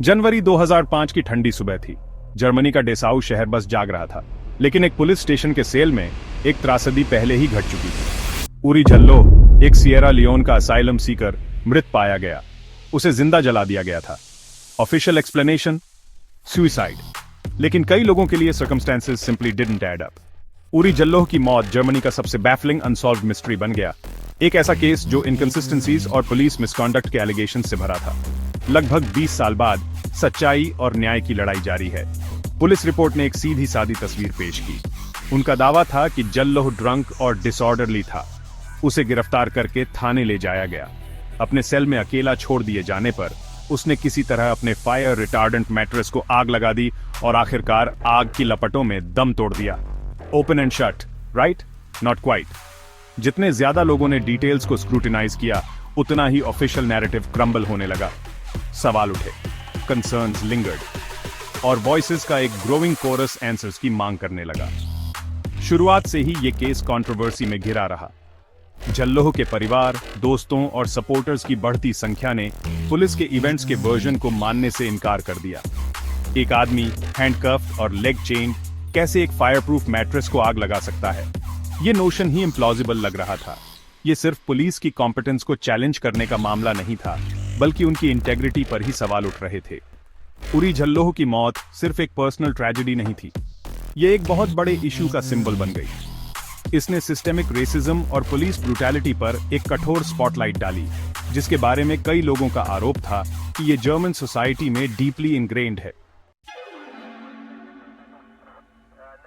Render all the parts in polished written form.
जनवरी 2005 की ठंडी सुबह थी। जर्मनी का डेसाउ शहर बस जाग रहा था, लेकिन एक पुलिस स्टेशन के सेल में एक त्रासदी पहले ही घट चुकी थी। उरी जल्लोह, एक सिएरा लियोन का असाइलम सीकर, मृत पाया गया। उसे जिंदा जला दिया गया था। Official explanation, suicide. लेकिन कई लोगों के लिए circumstances simply didn't add up. Oury Jalloh की मौत जर्मनी का सबसे बैफलिंग अनसॉल्व्ड मिस्ट्री बन गया। एक ऐसा केस जो इनकंसिस्टेंसीज और पुलिस मिसकॉन्डक्ट के एलिगेशन से भरा था। लगभग 20 साल बाद सच्चाई और न्याय की लड़ाई जारी है। पुलिस रिपोर्ट ने एक सीधी सादी तस्वीर पेश की। उनका दावा था कि जल्लोह ड्रंक और डिसऑर्डरली था। उसे गिरफ्तार करके थाने ले जाया गया। अपने सेल में अकेला छोड़ दिए जाने पर उसने किसी तरह अपने फायर रिटार्डेंट मैट्रेस को आग लगा दी और आखिरकार आग की लपटों में दम तोड़ दिया। Open and shut, right? Not quite. जितने ज्यादा लोगों ने डिटेल्स को स्क्रूटिनाइज किया, उतना ही ऑफिशियल नैरेटिव क्रम्बल होने लगा। सवाल उठे, कंसर्न्स लिंगर्ड, और वॉइसेस का एक ग्रोइंग कोरस आंसर्स की मांग करने लगा। शुरुआत से ही यह केस कंट्रोवर्सी में घिरा रहा। जल्लोह के परिवार, दोस्तों और सपोर्टर्स की बढ़ती संख्या ने पुलिस के इवेंट्स के वर्जन को मानने से इनकार कर दिया। एक आदमी हैंडकफ और लेग चेन कैसे एक फायरप्रूफ मैट्रेस को आग लगा सकता है? यह नोशन ही इम्प्लॉजिबल लग रहा था। यह सिर्फ पुलिस की कॉम्पिटेंस को चैलेंज करने का मामला नहीं था, बल्कि उनकी इंटेग्रिटी पर ही सवाल उठ रहे थे। उरी जल्लोह की मौत सिर्फ एक पर्सनल ट्रेजेडी नहीं थी, यह एक बहुत बड़े इशू का सिंबल बन गई। इसने सिस्टेमिक रेसिज्म और पुलिस ब्रूटैलिटी पर एक कठोर स्पॉटलाइट डाली, जिसके बारे में कई लोगों का आरोप था कि यह जर्मन सोसाइटी में डीपली इंग्रेन्ड है।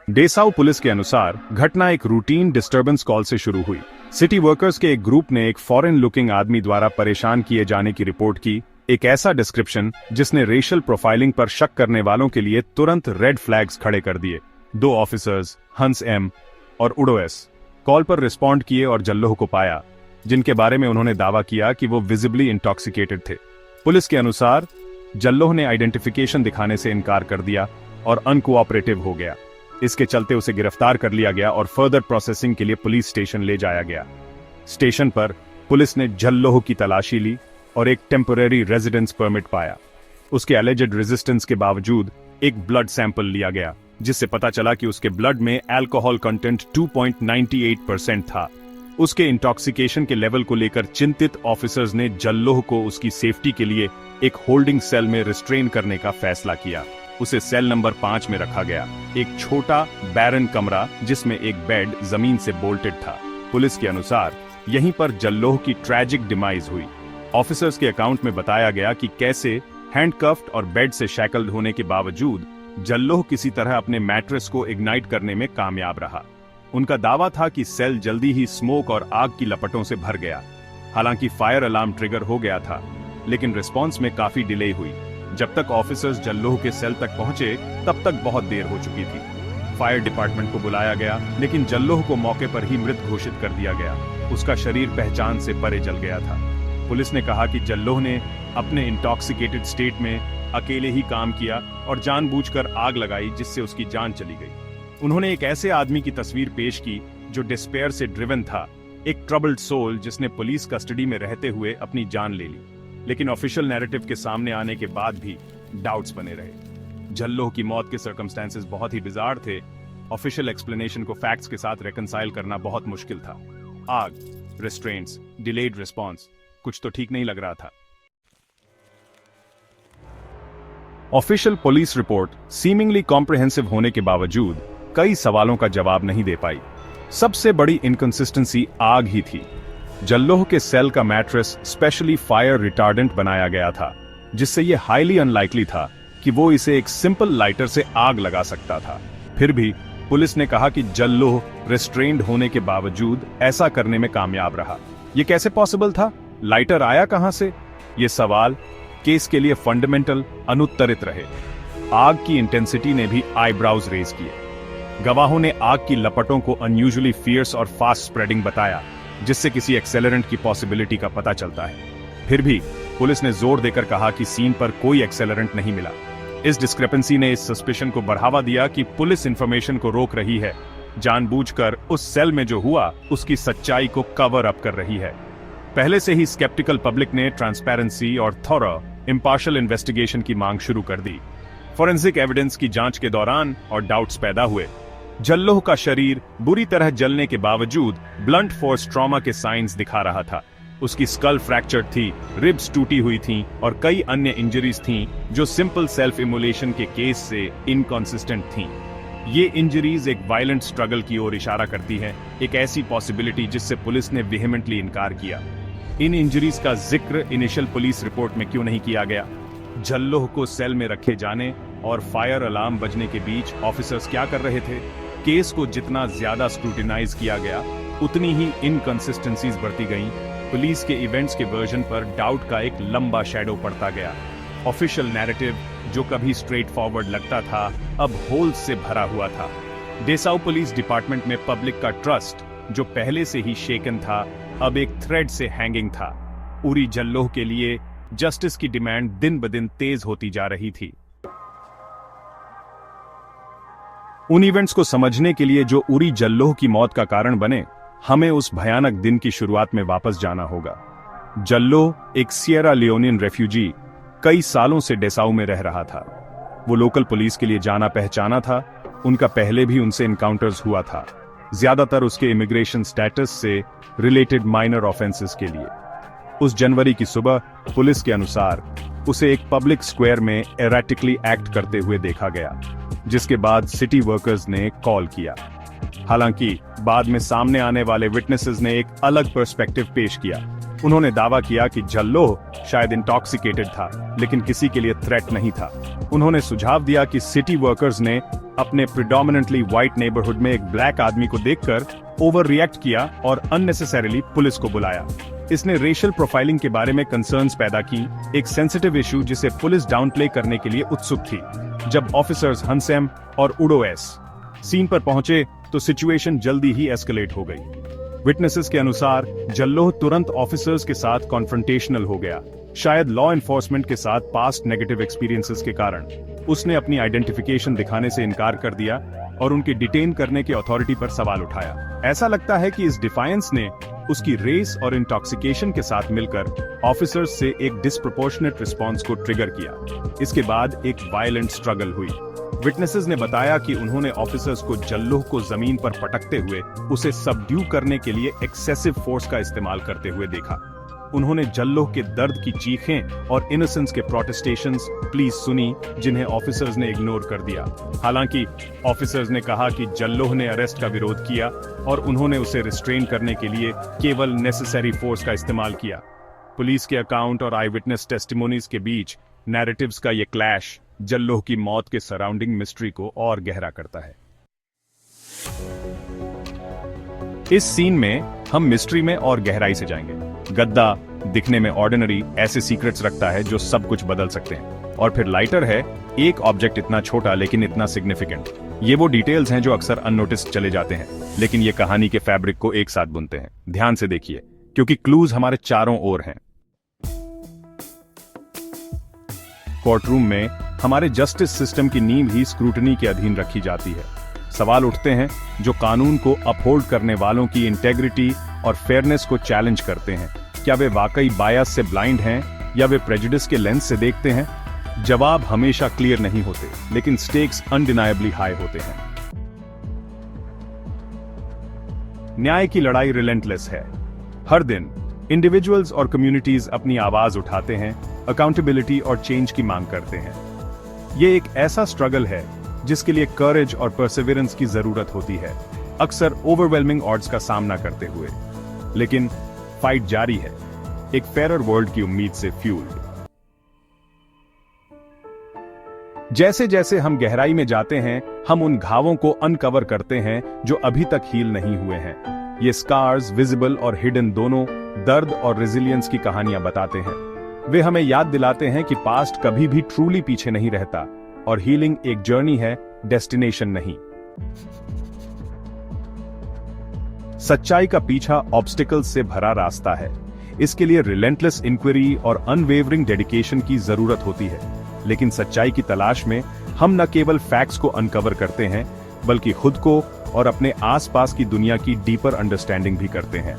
डेसाउ पुलिस के अनुसार घटना एक रूटीन डिस्टर्बेंस कॉल से शुरू हुई। सिटी वर्कर्स के एक ग्रुप ने एक फॉरेन लुकिंग आदमी द्वारा परेशान किए जाने की रिपोर्ट की। एक ऐसा डिस्क्रिप्शन जिसने रेशियल प्रोफाइलिंग पर शक करने वालों के लिए तुरंत रेड फ्लैग्स खड़े कर दिए। 2 ऑफिसर्स, हंस एम और उडो एस, कॉल पर रिस्पॉन्ड किए और जल्लोह को पाया, जिनके बारे में उन्होंने दावा किया कि वो विजिबली इंटॉक्सिकेटेड थे। पुलिस के अनुसार जल्लोह ने आइडेंटिफिकेशन दिखाने से इनकार कर दिया और अनकोऑपरेटिव हो गया। इसके चलते उसे गिरफ्तार कर लिया गया और फर्दर प्रोसेसिंग के लिए पुलिस स्टेशन ले जाया गया। स्टेशन पर पुलिस ने जल्लोह की तलाशी ली और एक टेम्पररी रेजिडेंस परमिट पाया। उसके एलिजेड रेजिस्टेंस के बावजूद एक ब्लड सैंपल लिया गया, जिससे पता चला कि उसके ब्लड में अल्कोहल कंटेंट 2.98% था। उसके इंटॉक्सिकेशन के लेवल को लेकर चिंतित ऑफिसर्स ने जल्लोह को उसकी सेफ्टी के लिए एक होल्डिंग सेल में रिस्ट्रेन करने का फैसला किया। उसे सेल नंबर 5 में रखा गया, एक छोटा बैरन कमरा जिसमें एक बेड जमीन से बोल्टेड था। पुलिस के अनुसार यहीं पर जल्लोह की ट्रैजिक डिमाइज हुई। ऑफिसर्स के अकाउंट में बताया गया कि कैसे हैंडकफ्ड और बेड से शैकल्ड होने के बावजूद जल्लोह किसी तरह अपने मैट्रेस को इग्नाइट करने में कामयाब रहा। उनका दावा था कि सेल जल्दी ही स्मोक और आग की लपटों से भर गया। हालांकि फायर अलार्म ट्रिगर हो गया था, लेकिन रिस्पॉन्स में काफी डिले हुई। जब तक ऑफिसर्स जल्लोह के सेल तक पहुंचे, तब तक बहुत देर हो चुकी थी। फायर डिपार्टमेंट को बुलाया गया, लेकिन जल्लोह को मौके पर ही मृत घोषित कर दिया गया। उसका शरीर पहचान से परे जल गया था। पुलिस ने कहा कि जल्लोह ने अपने इंटॉक्सिकेटेड स्टेट में अकेले ही काम किया और जानबूझकर आग लगाई, जिससे उसकी जान चली गई। उन्होंने एक ऐसे आदमी की तस्वीर पेश की जो डिस्पेयर से ड्रिवन था, एक ट्रबल्ड सोल जिसने पुलिस कस्टडी में रहते हुए अपनी जान ले ली। लेकिन ऑफिशियल नैरेटिव के सामने आने के बाद भी डाउट्स बने रहे। जल्लोह की मौत के सर्कमस्टेंसेस बहुत ही बिजार थे। ऑफिशियल एक्सप्लेनेशन को फैक्ट्स के साथ रेकंसाइल करना बहुत मुश्किल था। आग, रिस्ट्रेंट्स, डिलेड रिस्पॉन्स, कुछ तो ठीक नहीं लग रहा था। Official police report seemingly comprehensive होने के बावजूद कई सवालों का जवाब नहीं दे पाई। सबसे बड़ी इनकंसिस्टेंसी आग ही थी। जल्लोह के सेल का मैट्रेस स्पेशली फायर रिटार्डेंट बनाया गया था, जिससे यह हाईली अनलाइकली था कि वो इसे एक सिंपल लाइटर से आग लगा सकता था। फिर भी पुलिस ने कहा कि जल्लोह रिस्ट्रेन्ड होने के बावजूद ऐसा करने में कामयाब रहा। यह कैसे पॉसिबल था? लाइटर आया कहां से? ये सवाल केस के लिए फंडामेंटल अनुत्तरित रहे। आग की इंटेंसिटी ने भी आईब्राउज रेज किए। गवाहों ने आग की लपटों को अनयूजुअली फियर्स और फास्ट स्प्रेडिंग बताया, जिससे किसी एक्सेलरेंट की पॉसिबिलिटी का पता चलता है। फिर भी पुलिस ने जोर देकर कहा कि सीन पर कोई एक्सेलरेंट नहीं मिला। इस डिस्क्रिपेंसी ने इस सस्पिशन को बढ़ावा दिया कि पुलिस इंफॉर्मेशन को रोक रही है, जानबूझकर उस सेल में जो हुआ उसकी सच्चाई को कवर अप कर रही है। पहले से ही स्केप्टिकल पब्लिक ने ट्रांसपेरेंसी और थॉरो इम्पार्शियल इन्वेस्टिगेशन की मांग शुरू कर दी। फॉरेंसिक एविडेंस की जांच के दौरान और डाउट्स पैदा हुए। जल्लोह का शरीर बुरी तरह जलने के बावजूद ब्लंट फोर्स ट्रॉमा के साइंस दिखा रहा था। उसकी स्कल फ्रैक्चर थी, रिब्स टूटी हुई थीं और कई अन्य इंजरीज थीं जो सिंपल सेल्फ इमोलेशन के केस से इनकंसिस्टेंट थीं। ये इंजरीज एक वायलेंट स्ट्रगल की ओर इशारा करती हैं, एक ऐसी पॉसिबिलिटी जिससे पुलिस ने वेहेमेंटली इनकार किया। इन इंजरीज का जिक्र इनिशियल पुलिस रिपोर्ट में क्यों नहीं किया गया? जल्लोह को सेल में रखे जाने और फायर अलार्म बजने के बीच ऑफिसर्स क्या कर रहे थे? केस को जितना ज्यादा स्क्रूटिनाइज किया गया, उतनी ही इनकंसिस्टेंसीज बढ़ती गईं। पुलिस के इवेंट्स के वर्जन पर डाउट का एक लंबा शैडो पड़ता गया। ऑफिशियल नैरेटिव जो कभी स्ट्रेट फॉरवर्ड लगता था, अब होल्स से भरा हुआ था। डेसाऊ पुलिस डिपार्टमेंट में पब्लिक का ट्रस्ट, जो पहले से ही शेकन था, अब एक थ्रेड से हैंगिंग था। उरी जल्लोह के लिए जस्टिस की डिमांड दिन ब दिन तेज होती जा रही थी। उन इवेंट्स को समझने के लिए जो उरी जल्लोह की मौत का कारण बने, हमें उस भयानक दिन की शुरुआत में वापस जाना होगा। जल्लोह एक सिएरा लियोनियन रेफ्यूजी कई सालों से डेसाऊ में रह रहा था। वो लोकल पुलिस के लिए जाना पहचाना था। उनका पहले भी उनसे इनकाउंटर्स हुआ था, ज्यादातर उसके इमिग्रेशन स्टेटस से रिलेटेड माइनर ऑफेंसेस के लिए। उस जनवरी की सुबह पुलिस के अनुसार उसे एक पब्लिक स्क्वायर में एरेटिकली एक्ट करते हुए देखा गया, जिसके बाद सिटी वर्कर्स ने कॉल किया। हालांकि बाद में सामने आने वाले विटनेसेस ने एक अलग पर्सपेक्टिव पेश किया। उन्होंने दावा किया कि जल्लोह शायद इंटॉक्सिकेटेड था, लेकिन किसी के लिए थ्रेट नहीं था। उन्होंने सुझाव दिया कि सिटी वर्कर्स ने अपने प्रिडोमिनेंटली व्हाइट नेबरहुड में एक ब्लैक आदमी को देखकर ओवर रिएक्ट किया और अननेसेसरीली पुलिस को बुलाया। इसने रेशियल प्रोफाइलिंग के बारे में कंसर्न्स पैदा की, एक सेंसिटिव इशू जिसे पुलिस डाउनप्ले करने के लिए उत्सुक थी। जब ऑफिसर्स हंसेम और उडोएस सीन पर पहुंचे तो सिचुएशन जल्दी ही एस्केलेट हो गई। विटनेसेस के अनुसार जल्लोह तुरंत ऑफिसर्स के साथ कॉन्फ्रंटेशनल हो गया, शायद लॉ एनफोर्समेंट के साथ पास्ट नेगेटिव एक्सपीरियंसेस के कारण। उसने अपनी आइडेंटिफिकेशन दिखाने से इनकार कर दिया और उनके डिटेन करने के अथॉरिटी पर सवाल उठाया। ऐसा लगता है कि इस डिफायंस ने उसकी रेस और इंटॉक्सिकेशन के साथ मिलकर ऑफिसर्स से एक डिस्प्रोपोर्शनेट रिस्पॉन्स को ट्रिगर किया। इसके बाद एक वायलेंट स्ट्रगल हुई। विटनेसेस ने बताया कि उन्होंने ऑफिसर्स को जल्लोह को जमीन पर पटकते हुए उसे सबड्यू करने के लिए एक्सेसिव फोर्स का इस्तेमाल करते हुए देखा। उन्होंने जल्लोह के दर्द की चीखें और इनोसेंस के प्रोटेस्टेशंस प्लीज सुनी, जिन्हें ऑफिसर्स ने इग्नोर कर दिया। हालांकि ऑफिसर्स ने कहा कि जल्लोह ने अरेस्ट का विरोध किया और उन्होंने उसे रिस्ट्रेन करने के लिए केवल नेसेसरी फोर्स का इस्तेमाल किया। पुलिस के अकाउंट और आई विटनेस टेस्टिमोनीज के बीच नैरेटिव्स का ये क्लैश जल्लोह की मौत के सराउंडिंग मिस्ट्री को और गहरा करता है। इस सीन में हम मिस्ट्री में और गहराई से जाएंगे। गद्दा दिखने में ऑर्डिनरी ऐसे सीक्रेट्स रखता है जो सब कुछ बदल सकते हैं, और फिर लाइटर है एक ऑब्जेक्ट इतना छोटा लेकिन इतना सिग्निफिकेंट। ये वो डिटेल्स हैं जो अक्सर अननोटिस चले जाते हैं, लेकिन ये कहानी के फैब्रिक को एक साथ बुनते हैं। ध्यान से देखिए, क्योंकि क्लूज हमारे चारों ओर हैं। कोर्टरूम में हमारे जस्टिस सिस्टम की नींव ही स्क्रूटनी के अधीन रखी जाती है। सवाल उठते हैं जो कानून को अपहोल्ड करने वालों की इंटेग्रिटी और फेयरनेस को चैलेंज करते हैं। क्या वे वाकई बायस से ब्लाइंड हैं या वे प्रेजुडिस के लेंस से देखते हैं? जवाब हमेशा क्लियर नहीं होते, लेकिन स्टेक्स अनडिनायबली हाई होते हैं। न्याय की लड़ाई रिलेंटलेस है। हर दिन इंडिविजुअल्स और कम्युनिटीज अपनी आवाज उठाते हैं, अकाउंटेबिलिटी और चेंज की मांग करते हैं। ये एक ऐसा स्ट्रगल है जिसके लिए करेज और परसिवियरेंस की जरूरत होती है, अक्सर ओवरवेलमिंग ऑड्स का सामना करते हुए। लेकिन फाइट जारी है, एक फेयर वर्ल्ड की उम्मीद से फ्यूल्ड। जैसे जैसे हम गहराई में जाते हैं, हम उन घावों को अनकवर करते हैं जो अभी तक हील नहीं हुए हैं। ये स्कार्स, विजिबल और हिडन दोनों, दर्द और रेजिलियंस की कहानियां बताते हैं। वे हमें याद दिलाते हैं कि पास्ट कभी भी ट्रूली पीछे नहीं रहता और हीलिंग एक जर्नी है, डेस्टिनेशन नहीं। सच्चाई का पीछा ऑब्स्टिकल्स से भरा रास्ता है। इसके लिए रिलेंटलेस इंक्वायरी और अनवेवरिंग डेडिकेशन की जरूरत होती है। लेकिन सच्चाई की तलाश में हम न केवल फैक्ट्स को अनकवर करते हैं, बल्कि खुद को और अपने आसपास की दुनिया की डीपर अंडरस्टैंडिंग भी करते हैं।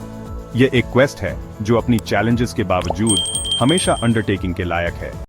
यह एक क्वेस्ट है जो अपनी चैलेंजेस के बावजूद हमेशा अंडरटेकिंग के लायक है।